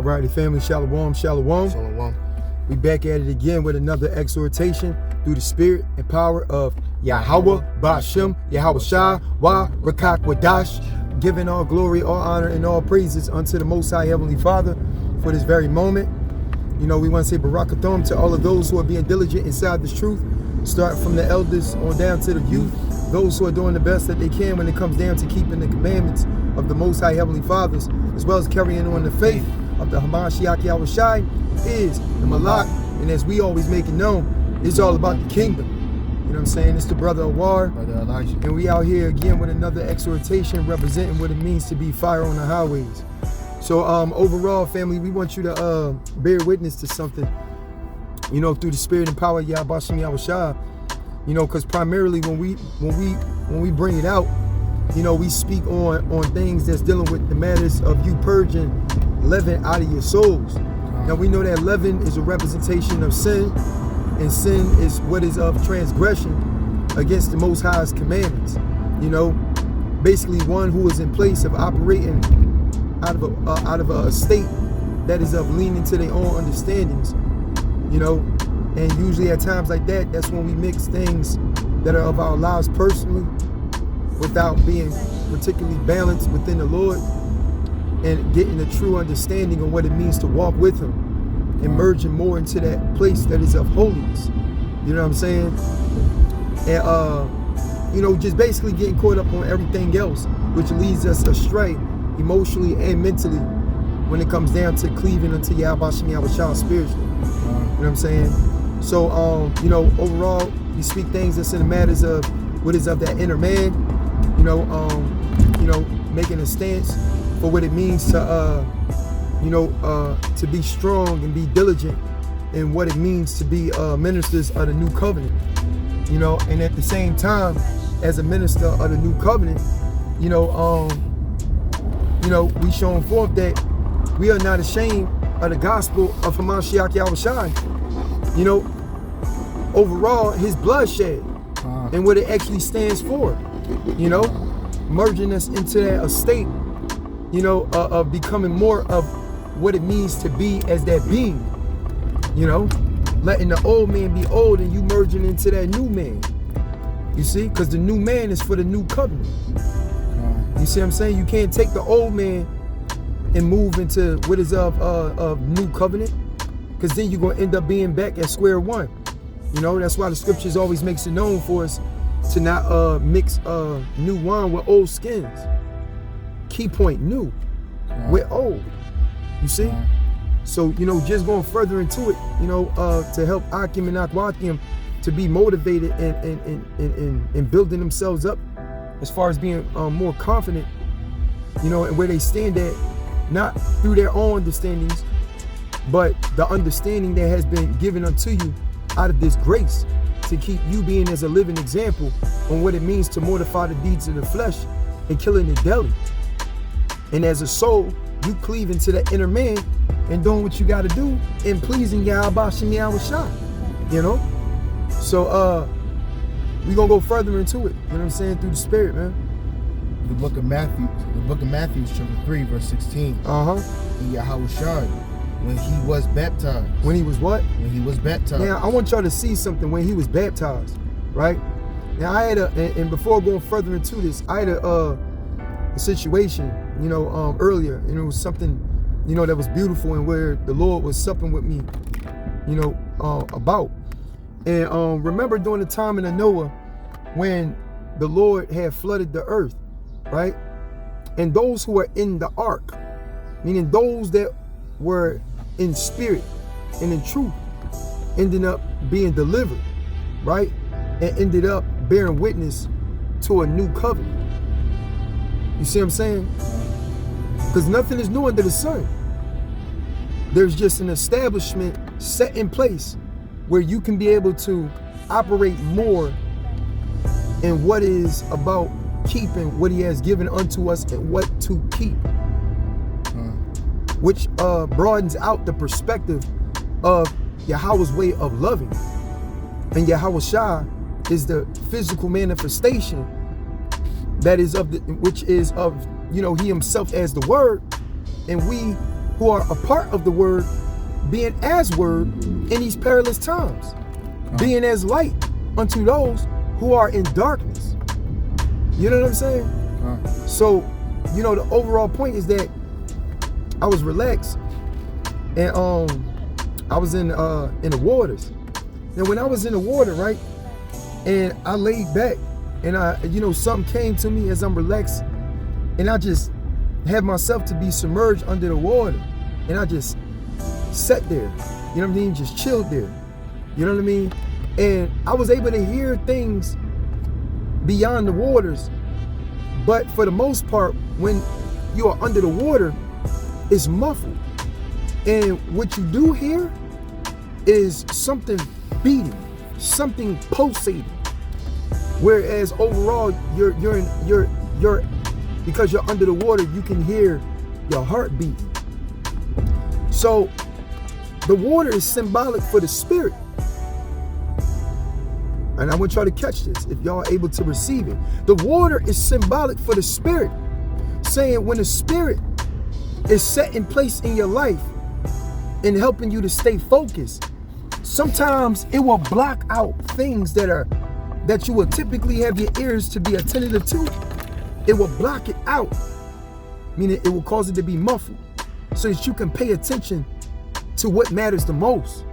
Alrighty, family, shalom, shalom. Shalom. We back at it again with another exhortation through the spirit and power of Yahweh, Bashem, Yahweh Shah, Wa, Rakak, Wadash, giving all glory, all honor, and all praises unto the Most High Heavenly Father for this very moment. You know, we want to say Barakathum to all of those who are being diligent inside this truth, starting from the elders on down to the youth, those who are doing the best that they can when it comes down to keeping the commandments of the Most High Heavenly Fathers, as well as carrying on the faith of the Hamashiach Yahweh Shai is the Malak. And as we always make it known, it's all about the kingdom. You know what I'm saying? It's the brother Awar. Brother Elijah. And we out here again with another exhortation representing what it means to be fire on the highways. So overall, family, we want you to bear witness to something, you know, through the spirit and power of Yahweh Yahweh Shai. You know, because primarily when we bring it out, you know, we speak on things that's dealing with the matters of you purging leaven out of your souls. Now we know that leaven is a representation of sin, and sin is what is of transgression against the Most High's commandments. You know, basically one who is in place of operating out of a state that is of leaning to their own understandings. You know, and usually at times like that, that's when we mix things that are of our lives personally without being particularly balanced within the Lord, and getting a true understanding of what it means to walk with Him, emerging more into that place that is of holiness. You know what I'm saying? And you know, just basically getting caught up on everything else, which leads us astray emotionally and mentally when it comes down to cleaving unto Yahweh Yahweh Shah spiritually. You know what I'm saying? So you know, overall, we speak things that's in the matters of what is of that inner man. You know, making a stance for what it means to, you know, to be strong and be diligent in what it means to be ministers of the new covenant. You know, and at the same time, as a minister of the new covenant, you know, we showing forth that we are not ashamed of the gospel of Hamashiach Yahweh Shai. You know, overall, His bloodshed and what it actually stands for. You know, merging us into that estate, you know, of becoming more of what it means to be as that being. You know, letting the old man be old and you merging into that new man. You see, because the new man is for the new covenant. You see what I'm saying? You can't take the old man and move into what is of new covenant, because then you're going to end up being back at square one. You know, that's why the scriptures always makes it known for us to not mix new wine with old skins. Key point, new with old. You see? So, you know, just going further into it, you know, to help Akim and Akwakim to be motivated and building themselves up as far as being more confident, you know, and where they stand at, not through their own understandings, but the understanding that has been given unto you out of this grace, to keep you being as a living example on what it means to mortify the deeds of the flesh and killing it daily. And as a soul, you cleaving to the inner man and doing what you got to do and pleasing Yahweh Yahweh Shai. You know? So we're going to go further into it, you know what I'm saying, through the spirit, man. The book of Matthew, chapter 3, verse 16. In Yahweh Shai, when he was baptized. When he was what? When he was baptized. Now, I want y'all to see something when he was baptized, right? Now, I had and before going further into this, I had a situation, you know, earlier, and it was something, you know, that was beautiful and where the Lord was supping with me, you know, about. And remember during the time in the Noah when the Lord had flooded the earth, right? And those who were in the ark, meaning those that were in spirit and in truth, ended up being delivered, right? And ended up bearing witness to a new covenant. You see what I'm saying? Because nothing is new under the sun. There's just an establishment set in place where you can be able to operate more in what is about keeping what He has given unto us and what to keep. Which broadens out the perspective of Yahweh's way of loving. And Yahweh Shai is the physical manifestation that is of which is of, you know, He Himself as the Word, and we who are a part of the word, being as word in these perilous times, being as light unto those who are in darkness. You know what I'm saying? So, you know, the overall point is that I was relaxed, and I was in the waters. Now, when I was in the water, right, and I laid back, and something came to me as I'm relaxed, and I just had myself to be submerged under the water, and I just sat there. You know what I mean? Just chilled there. You know what I mean? And I was able to hear things beyond the waters, but for the most part, when you are under the water, it's muffled. And what you do hear is something beating, something pulsating. Whereas overall, you're because you're under the water, you can hear your heart beating. So the water is symbolic for the spirit. And I want y'all to catch this, if y'all are able to receive it. The water is symbolic for the spirit, saying when the spirit is set in place in your life and helping you to stay focused, sometimes it will block out things that you will typically have your ears to be attentive to. It will block it out, meaning it will cause it to be muffled, so that you can pay attention to what matters the most.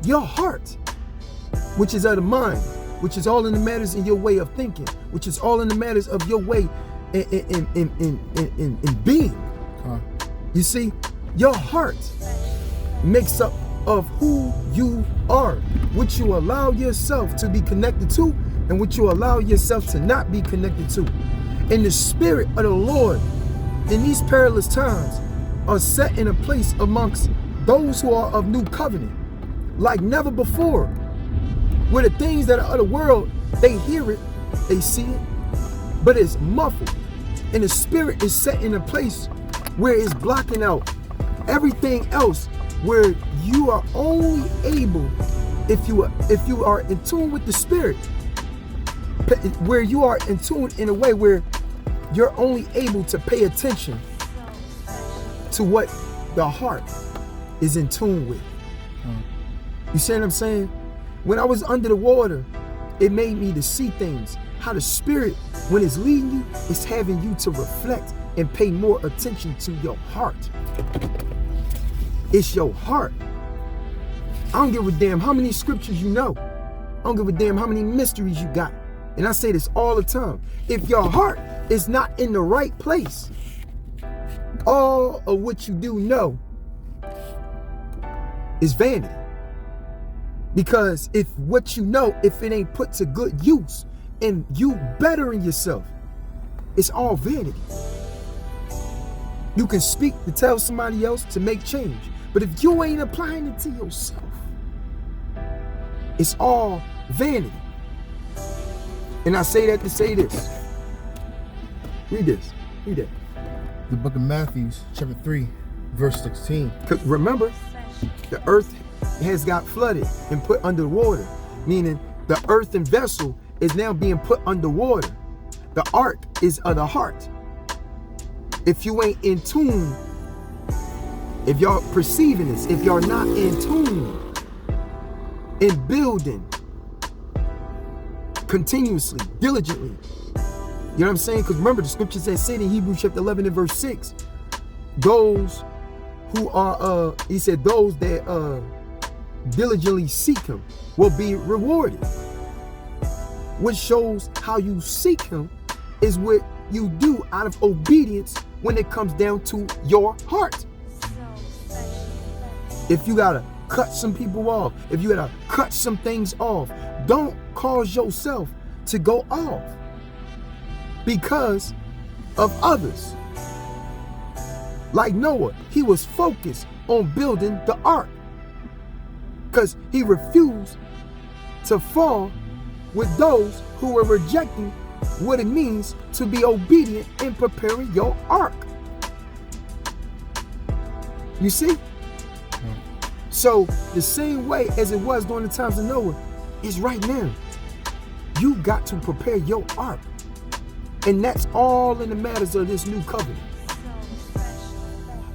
Your heart, which is of the mind, which is all in the matters in your way of thinking, which is all in the matters of your way in being. You see, your heart makes up of who you are, what you allow yourself to be connected to, and what you allow yourself to not be connected to. And the spirit of the Lord in these perilous times are set in a place amongst those who are of new covenant like never before, where the things that are of the world, they hear it, they see it, but it's muffled. And the spirit is set in a place where it's blocking out everything else, where you are only able, if you are in tune with the spirit, where you are in tune in a way where you're only able to pay attention to what the heart is in tune with. You see what I'm saying? When I was under the water, it made me to see things. How the spirit, when it's leading you, it's having you to reflect and pay more attention to your heart. It's your heart. I don't give a damn how many scriptures you know. I don't give a damn how many mysteries you got. And I say this all the time. If your heart is not in the right place, all of what you do know is vanity. Because if what you know, if it ain't put to good use and you bettering yourself, it's all vanity. You can speak to tell somebody else to make change, but if you ain't applying it to yourself, it's all vanity. And I say that to say this. Read this. Read that. The book of Matthew, chapter 3, verse 16. Remember, the earth has got flooded and put under water, meaning the earthen vessel is now being put underwater. The ark is of the heart. If you ain't in tune, if y'all perceiving this, if y'all not in tune, in building continuously, diligently, you know what I'm saying? Because remember, the scripture says in Hebrews chapter 11 and verse 6, those who are, he said, those that diligently seek him will be rewarded. Which shows how you seek him is what you do out of obedience when it comes down to your heart. If you gotta cut some people off, if you gotta cut some things off, don't cause yourself to go off because of others. Like Noah, he was focused on building the ark because he refused to fall with those who were rejecting what it means to be obedient in preparing your ark. You see? So the same way as it was during the times of Noah is right now. You got to prepare your ark. And that's all in the matters of this new covenant.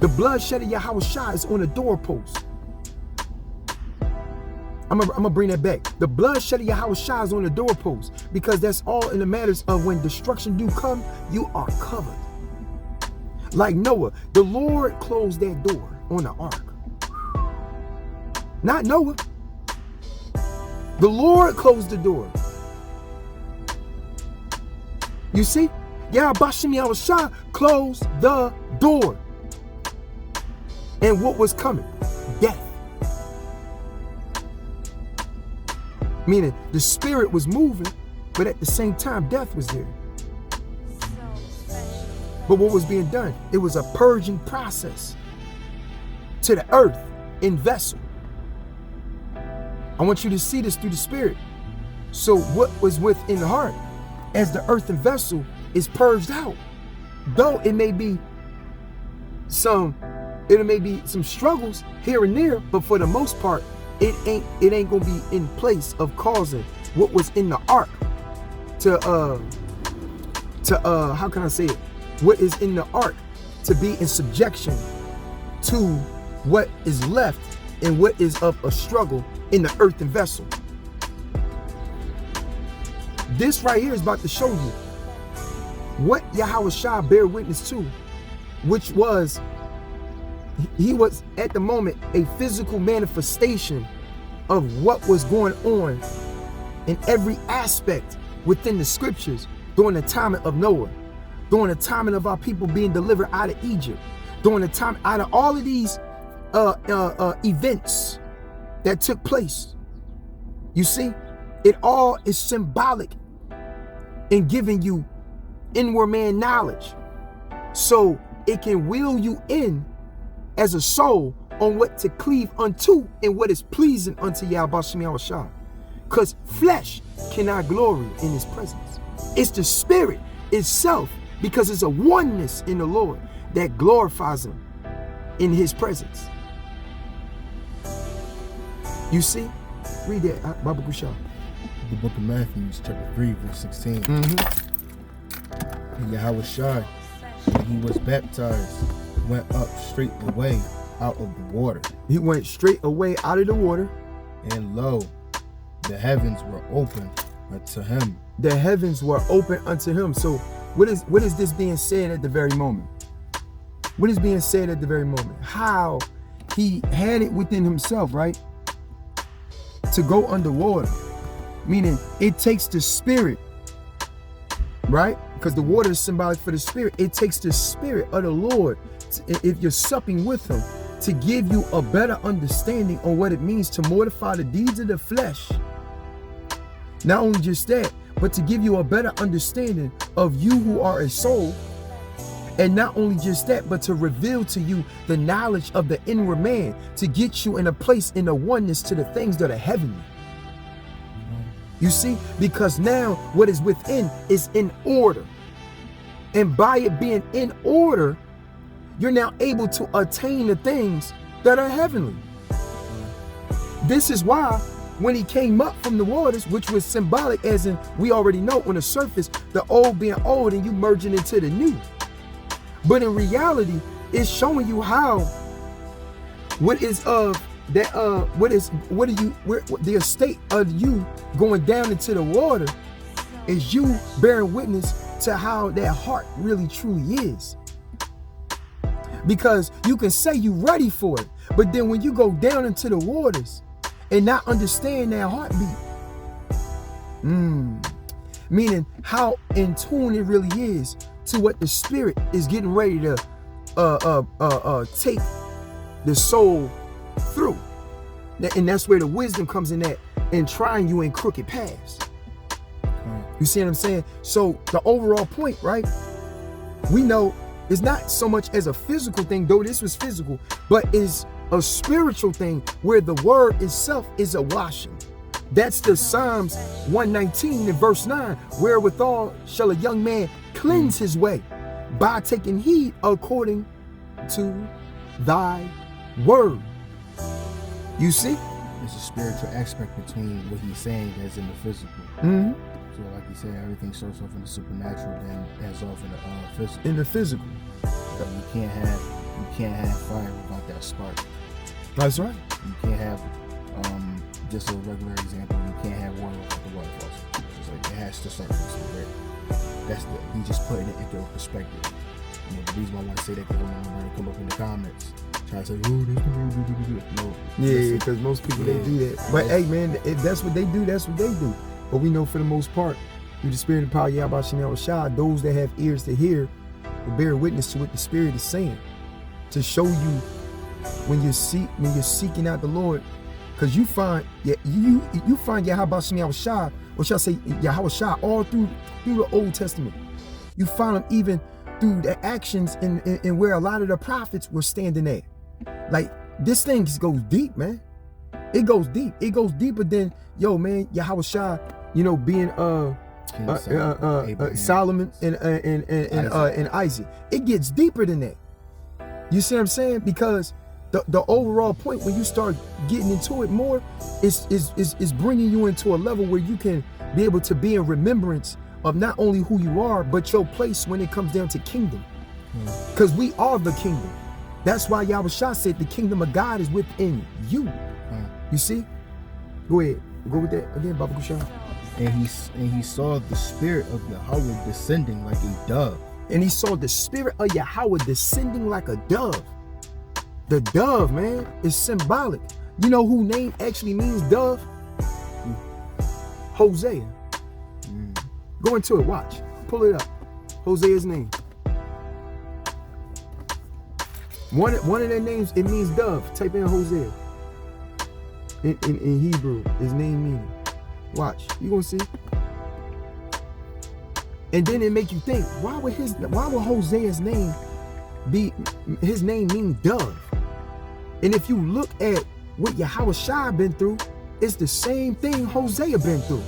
The bloodshed of Yahushua is on the doorpost. I'm gonna bring that back. The bloodshed of Yahushua is on the doorpost, because that's all in the matters of when destruction do come, you are covered. Like Noah, the Lord closed that door on the ark. Not Noah. The Lord closed the door. You see? Yahushua closed the door. And what was coming? Death. Meaning the spirit was moving, but at the same time, death was there. But what was being done? It was a purging process to the earth in vessel. I want you to see this through the spirit. So what was within the heart, as the earthen vessel is purged out, though it may be some struggles here and there, but for the most part, it ain't gonna be in place of causing what was in the ark to how can I say it? What is in the ark to be in subjection to what is left and what is of a struggle in the earthen vessel. This right here is about to show you what Yahushua bear witness to, which was, he was at the moment a physical manifestation of what was going on in every aspect within the scriptures during the time of Noah, during the time of our people being delivered out of Egypt, during the time out of all of these events that took place. You see, it all is symbolic in giving you inward man knowledge, so it can wheel you in as a soul on what to cleave unto and what is pleasing unto Yahushua. Because flesh cannot glory in his presence. It's the spirit itself, because it's a oneness in the Lord that glorifies him in his presence. You see? Read that, Baba Gusha. The book of Matthew, chapter 3, verse 16. And Yahushua, when he was baptized, went up straight away out of the water. He went straight away out of the water. And lo, the heavens were open unto him. The heavens were open unto him. So what is this being said at the very moment? What is being said at the very moment? How he had it within himself, right? To go underwater. Meaning it takes the spirit, right? Because the water is symbolic for the spirit. It takes the spirit of the Lord, if you're supping with him, to give you a better understanding on what it means to mortify the deeds of the flesh. Not only just that, but to give you a better understanding of you who are a soul. And not only just that, but to reveal to you the knowledge of the inward man, to get you in a place in the oneness to the things that are heavenly. You see, because now what is within is in order. And by it being in order, you're now able to attain the things that are heavenly. This is why when he came up from the waters, which was symbolic, as in we already know on the surface, the old being old and you merging into the new. But in reality, it's showing you how what is of that the estate of you going down into the water is you bearing witness to how that heart really truly is. Because you can say you're ready for it, but then when you go down into the waters and not understand that heartbeat, meaning how in tune it really is to what the spirit is getting ready to take the soul through. And that's where the wisdom comes in at, and trying you in crooked paths. You see what I'm saying? So the overall point, right? We know it's not so much as a physical thing, though this was physical, but is a spiritual thing where the word itself is a washing. That's the Psalms 119 and verse 9, wherewithal shall a young man cleanse his way by taking heed according to thy word. You see? There's a spiritual aspect between what he's saying as in the physical. So like you said, everything starts off in the supernatural, then ends off in the physical. In the physical. So you can't have you can't have fire without that spark. That's right. You can't have, just a regular example, you can't have water without the water faucet. It's like it has to start from somewhere. He just putting it into perspective. You know, the reason why I want to say that because I don't want to come up in the comments try to say, oh, this no. Yeah, because most people they do that. But hey, man, if that's what they do, that's what they do. But we know for the most part, through the spirit and power of Yahweh Shem Shah, those that have ears to hear will bear witness to what the Spirit is saying, to show you when you're seeking out the Lord, because you find you find Yahweh Shem Shah, or shall I say Yahweh Shah, all through the Old Testament. You find them even through the actions in where a lot of the prophets were standing at. Like, this thing goes deep, man. It goes deep. It goes deeper than, yo, man, Yahweh Shah, you know, being Solomon and Isaac. It gets deeper than that. You see what I'm saying? Because the overall point, when you start getting into it more, is bringing you into a level where you can be able to be in remembrance of not only who you are, but your place when it comes down to kingdom. Because we are the kingdom. That's why Yahweh Shah said the kingdom of God is within you. You see? Go ahead. Go with that again, Baba Kushan. And he saw the spirit of Yahweh descending like a dove. And he saw the spirit of Yahweh descending like a dove. The dove, man, is symbolic. You know who name actually means dove? Hosea. Go into it, watch. Pull it up. Hosea's name. One of their names, it means dove. Type in Hosea. In Hebrew, his name meaning. Watch. You gonna see. And then it make you think, why would Hosea's name mean dove? And if you look at what Yahweh Shai been through, it's the same thing Hosea been through.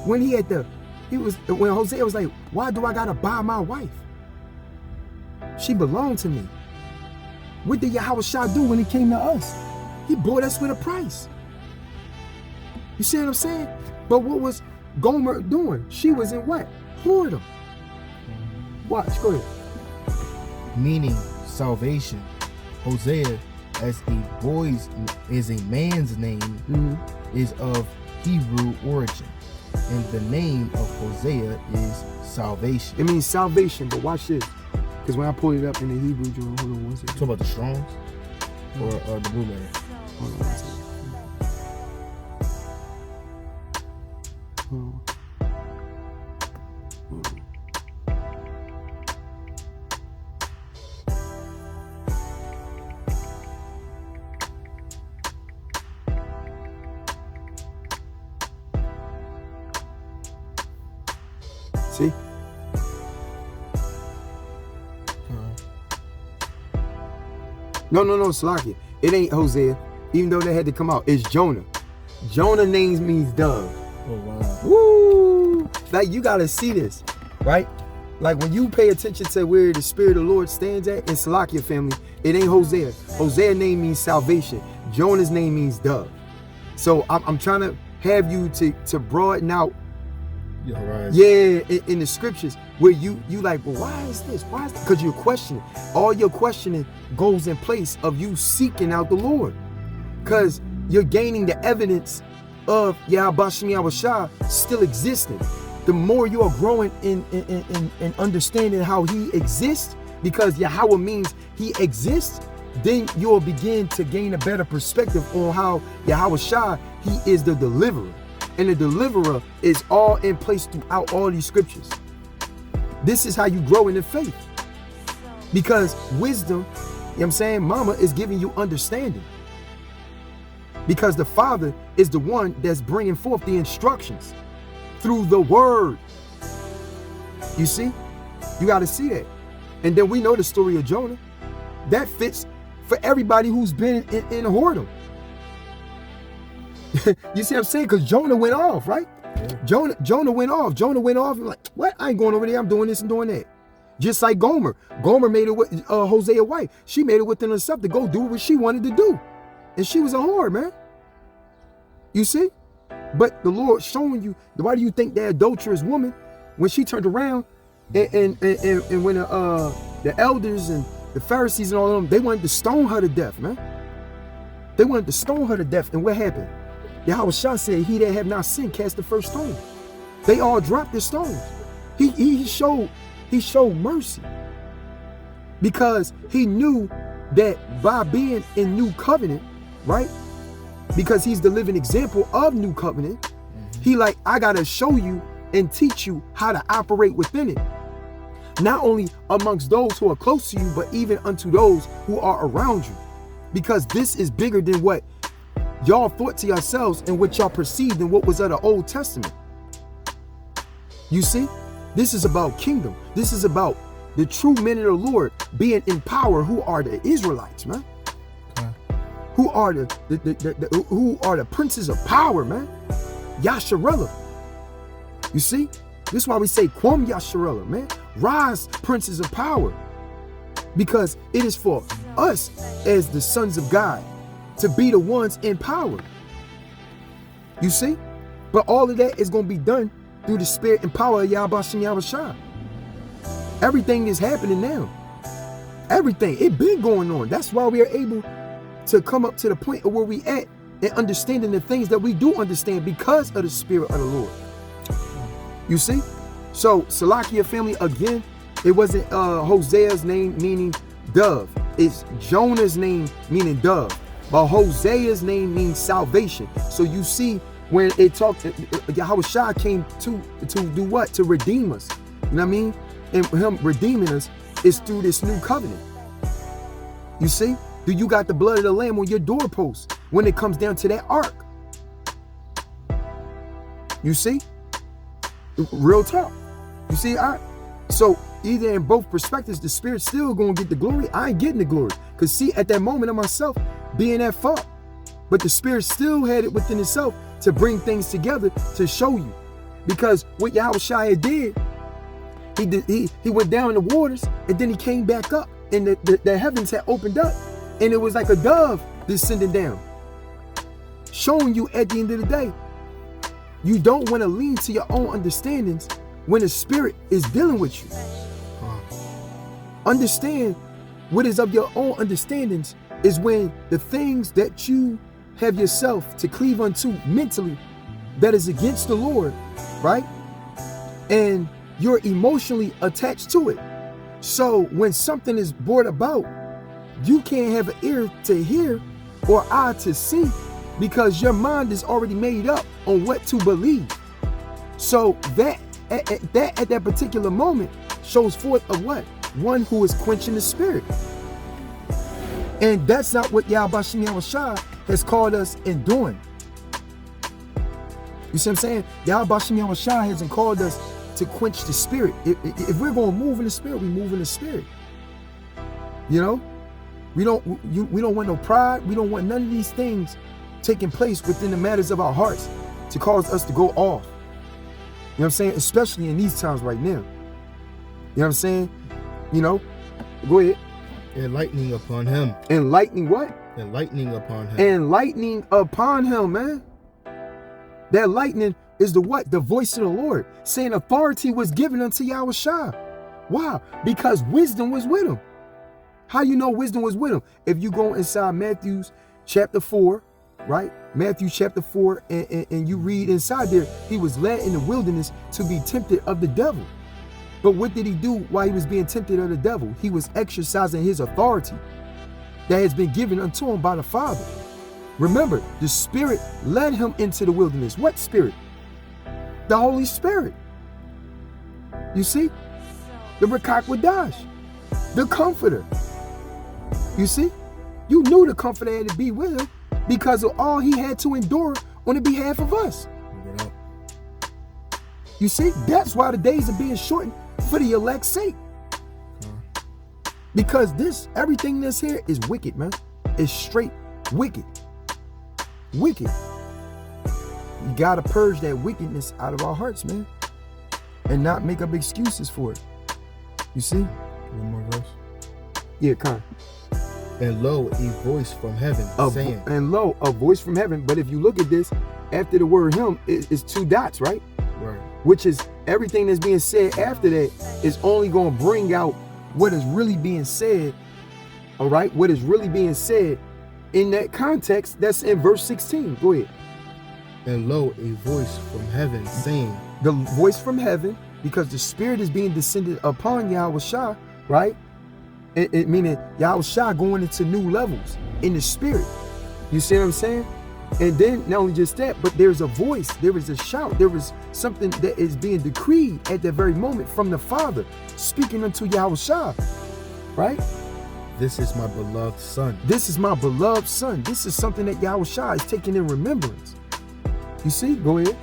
When when Hosea was like, why do I gotta buy my wife? She belonged to me. What did Yahweh Shai do when he came to us? He bought us with a price. You see what I'm saying? But what was Gomer doing? She was in what? Whoredom. Watch, go ahead. Meaning salvation. Hosea, as a man's name, is of Hebrew origin. And the name of Hosea is salvation. It means salvation, but watch this. Because when I pulled it up in the Hebrew, hold on one second. Talk about the Strongs or the Blue Letter? Hold on one second. See? No, Slakia. It ain't Hosea. Even though they had to come out. It's Jonah. Jonah names means dove. Oh, wow. Woo! Like, you gotta see this, right? Like, when you pay attention to where the Spirit of the Lord stands at in Slakia family, it ain't Hosea. Hosea's name means salvation. Jonah's name means dove. So I'm trying to have you to broaden out. Yeah, in the scriptures where you like, well, why is this? Why is this? Because you're questioning. All your questioning goes in place of you seeking out the Lord. Because you're gaining the evidence of Yahweh Shem Shah still existing. The more you are growing in understanding how he exists, because Yahweh means he exists, then you'll begin to gain a better perspective on how Yahweh Shah, he is the deliverer. And the deliverer is all in place throughout all these scriptures. This is how you grow in the faith. Because wisdom, you know what I'm saying, mama is giving you understanding. Because the Father is the one that's bringing forth the instructions through the word. You see? You got to see that. And then we know the story of Jonah. That fits for everybody who's been in whoredom. You see what I'm saying? Because Jonah went off, right? Yeah. Jonah went off. Jonah went off and like, what? I ain't going over there. I'm doing this and doing that. Just like Gomer. Gomer made it with Hosea wife. She made it within herself to go do what she wanted to do. And she was a whore, man. You see? But the Lord showing you, why do you think that adulterous woman, when she turned around and when the elders and the Pharisees and all of them, they wanted to stone her to death, man. They wanted to stone her to death. And what happened? Yahweh Shah said, he that have not sinned, cast the first stone. They all dropped the stones. He showed mercy. Because he knew that by being in new covenant, right? Because he's the living example of new covenant. He like, I gotta show you and teach you how to operate within it. Not only amongst those who are close to you, but even unto those who are around you. Because this is bigger than what y'all thought to yourselves and what y'all perceived and what was of the Old Testament. You see, this is about kingdom. This is about the true men of the Lord being in power, who are the Israelites, man. Who are the princes of power, man. Yasharella. You see? This is why we say Kwam Yasharella, man. Rise, princes of power. Because it is for us as the sons of God to be the ones in power. You see? But all of that is going to be done through the spirit and power of Yahweh Shem Yahweh Shah. Everything is happening now. Everything. It been going on. That's why we are able to come up to the point of where we at and understanding the things that we do understand because of the spirit of the Lord. You see? So Salakia family, again, it wasn't Hosea's name meaning dove. It's Jonah's name meaning dove. But Hosea's name means salvation. So you see when it talked, Yahweh Shah came to do what? To redeem us. You know what I mean? And him redeeming us is through this new covenant. You see? Do you got the blood of the lamb on your doorpost when it comes down to that ark? You see? Real talk. You see? So either in both perspectives, the spirit's still going to get the glory. I ain't getting the glory. Because see, at that moment of myself being at fault, but the spirit still had it within itself to bring things together to show you. Because what Yahweh Shai did, he went down in the waters and then he came back up and the heavens had opened up and it was like a dove descending down, showing you at the end of the day, you don't want to lean to your own understandings when the spirit is dealing with you. Understand what is of your own understandings is when the things that you have yourself to cleave unto mentally that is against the Lord, right? And you're emotionally attached to it. So when something is brought about, you can't have an ear to hear or eye to see because your mind is already made up on what to believe. So that at that particular moment shows forth of what? One who is quenching the spirit. And that's not what Yahweh Shem Yahweh Shah has called us in doing. You see what I'm saying? Yahweh Shem Yahweh Shah hasn't called us to quench the spirit. If we're going to move in the spirit, we move in the spirit. You know? We don't want no pride. We don't want none of these things taking place within the matters of our hearts to cause us to go off. You know what I'm saying? Especially in these times right now. You know what I'm saying? You know? Go ahead. Enlightening upon him. Enlightening what? Enlightening upon him. Enlightening upon him, man. That lightning is the what? The voice of the Lord. Saying authority was given unto Yahweh Shah. Why? Because wisdom was with him. How you know wisdom was with him? If you go inside Matthew chapter 4, right? Matthew chapter 4, and you read inside there, he was led in the wilderness to be tempted of the devil. But what did he do while he was being tempted of the devil? He was exercising his authority that has been given unto him by the Father. Remember, the Spirit led him into the wilderness. What Spirit? The Holy Spirit. You see? The Rakak Wadash. The Comforter. You see? You knew the Comforter had to be with him because of all he had to endure on the behalf of us. You see? That's why the days are being shortened for the elect's sake. Because everything that's here is wicked, man. It's straight wicked. Wicked. You gotta purge that wickedness out of our hearts, man. And not make up excuses for it. You see? One more verse. Yeah, come. And lo, a voice from heaven saying. And lo, a voice from heaven. But if you look at this, after the word him, it's two dots, right? Right. Which is everything that's being said after that is only going to bring out what is really being said all right, what is really being said in that context, that's in verse 16. Go ahead. And lo, a voice from heaven saying. The voice from heaven, because the Spirit is being descended upon Yahushua, right? It meaning Yahushua going into new levels in the Spirit. You see what I'm saying? And then not only just that, but there's a voice, there is a shout, there is something that is being decreed at that very moment from the Father speaking unto Yahushua, right? This is my beloved Son. This is my beloved Son. This is something that Yahushua is taking in remembrance. You see? Go ahead.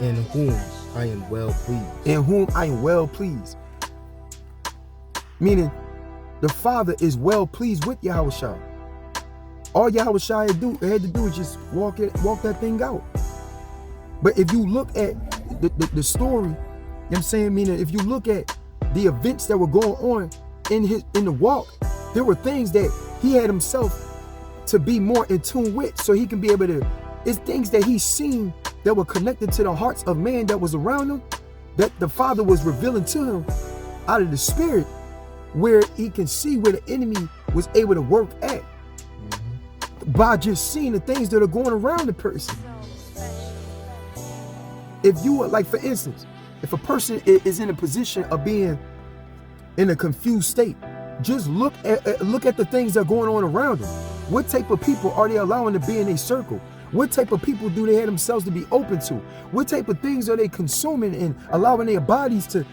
In whom I am well pleased. In whom I am well pleased. Meaning, the Father is well pleased with Yahushua. All Yahushua had to do is just walk that thing out. But if you look at the story, you know what I'm saying? Meaning, if you look at the events that were going on in the walk, there were things that he had himself to be more in tune with, so he can be able to. It's things that he's seen that were connected to the hearts of man that was around him, that the Father was revealing to him out of the Spirit, where he can see where the enemy was able to work at by just seeing the things that are going around the person. If you are, like, for instance, if a person is in a position of being in a confused state, just look at the things that are going on around them. What type of people are they allowing to be in a circle? What type of people do they have themselves to be open to? What type of things are they consuming and allowing their bodies to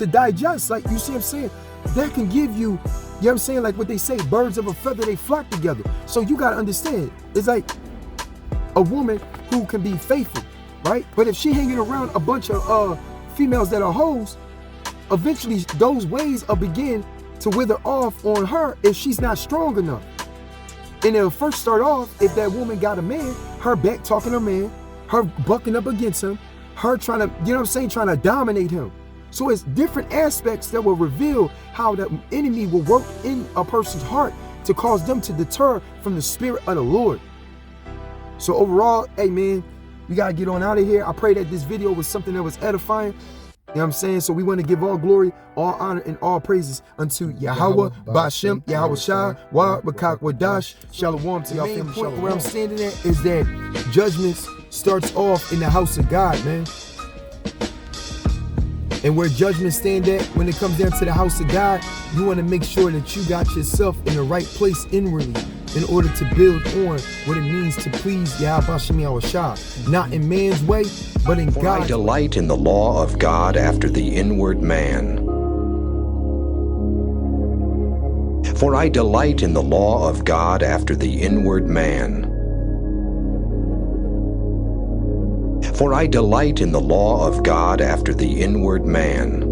digest? Like, you see what I'm saying? That can give you, you know what I'm saying? Like what they say, birds of a feather, they flock together. So you got to understand, it's like a woman who can be faithful, right? But if she hanging around a bunch of females that are hoes, eventually those ways will begin to wither off on her if she's not strong enough. And it'll first start off, if that woman got a man, her back talking her man, her bucking up against him, her trying to, you know what I'm saying, trying to dominate him. So it's different aspects that will reveal how the enemy will work in a person's heart to cause them to deter from the Spirit of the Lord. So overall, hey man, we gotta get on out of here. I pray that this video was something that was edifying. You know what I'm saying? So we want to give all glory, all honor, and all praises unto Yahweh, Bashem, Yahweh Shai, Wa, Bakak, Wadash, Shalom to y'all family. The point where I'm standing at is that judgment starts off in the house of God, man. And where judgment stand at, when it comes down to the house of God, you want to make sure that you got yourself in the right place inwardly in order to build on what it means to please Yahweh Bashem Yahweh Shai. Not in man's way, but in God's way. For I delight in the law of God after the inward man. For I delight in the law of God after the inward man. For I delight in the law of God after the inward man.